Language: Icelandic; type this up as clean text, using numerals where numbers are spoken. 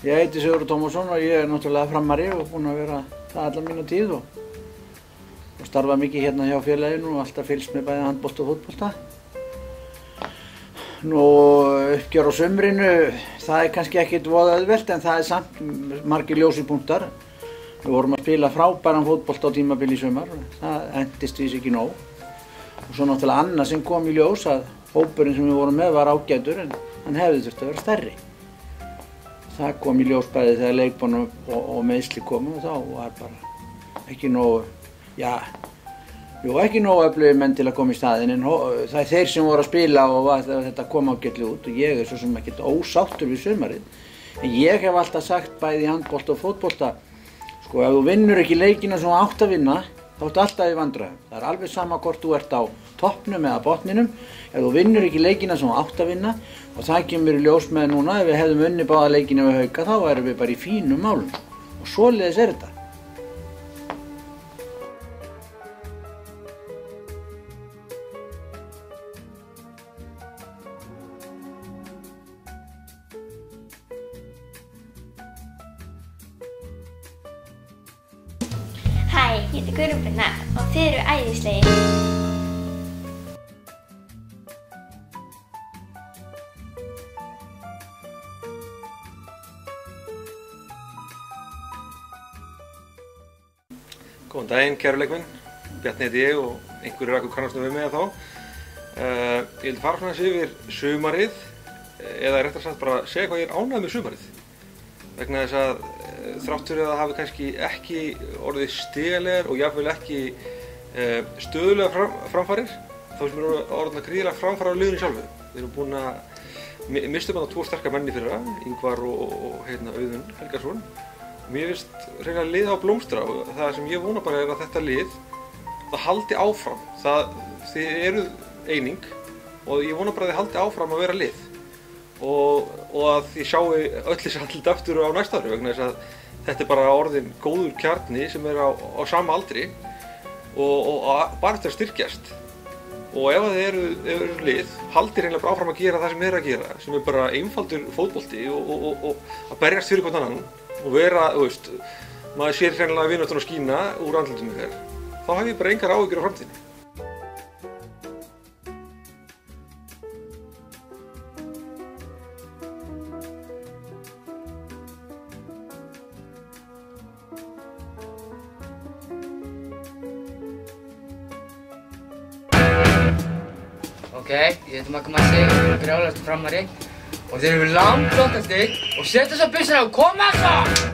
Ég heiti Sigurður Tómasson og ég náttúrulega framari og búinn að vera það alla mína tíð og starfa mikið hérna hjá félaginu og alltaf fylgst með bæði handbolta og fótbolta. Nú, uppgjör á sumrinu, það kannski ekkert voða auðvelt en það samt margir ljósipunktar. Við vorum að spila frábæran fótbolta á tímabili í sumar, það endist víst ekki nóg. Og svo náttúrulega annað sem kom í ljós að hópurinn sem við vorum með var ágætur en hann hefði þurft að vera stærri. Það kom í ljós bæði þegar leikbann og meiðsli komu og þá var bara ekki nógu, ekki nógu öflugir menn til að koma í staðinn en það er þeir sem voru að spila og þetta kom ágætlega út og ég svo sem ekkert ósáttur við sumarið. En ég hef alltaf sagt bæði í handbolta og fótbolta, sko ef þú vinnur ekki leikina sem þú átt að vinna, þá ertu alltaf í vandræðum. Það er alveg sama hvort þú ert á toppnum eða botninum, ef þú vinnur ekki leikina sem þú átt að vinna og það kemur í ljós með núna, ef við hefðum unnið báða leikina við Hauka þá erum við bara í fínum málum og svoleiðis er þetta. Hæ, ég heiti Guðrún Birna og þið eru æðislegir. Góðan daginn, kæru leikmenn. Bjarni heiti ég og einhverjir akkur kannast við mig þá. Ég vil fara svona yfir sumarið, eða réttar sagt bara segja hvað ég er ánægður með sumarið. Vegna þess að þrátt fyrir að það hafi kannski ekki orðið stigalegar og jafnvel ekki stöðulega framfarir, þá sem eru orðna gríðarlega framfarir á liðinu sjálfu. Við erum búin að mistum þarna 2 sterkar menn í fyrra, Ingvar og Auðun Helgason. Mér finnst reynilega liðið á blómstra og það sem ég vona bara er að þetta lið það haldi áfram. Þið eruð eining og ég vona bara að þið haldi áfram að vera lið og að þið sjáu öll þessi andlit aftur á næsta ári vegna þess að þetta er bara orðinn góður kjarni sem er á sama aldri og bara eftir að styrkjast. Og ef þið eru lið, haldið reynilega bara áfram að gera það sem þið eru að gera, sem er bara einfaldur fótbolti og að berjast fyrir hvern annan og vera, maður sér hreinlega vináttuna skína úr andlitum ykkar, þá hef ég bara engar áhyggjur á framtíðinni. Ok, ég heiti Magga Massi, ég er brjálæðastur framari og þeir eru langflottastir og setja svo byssuna og koma svo!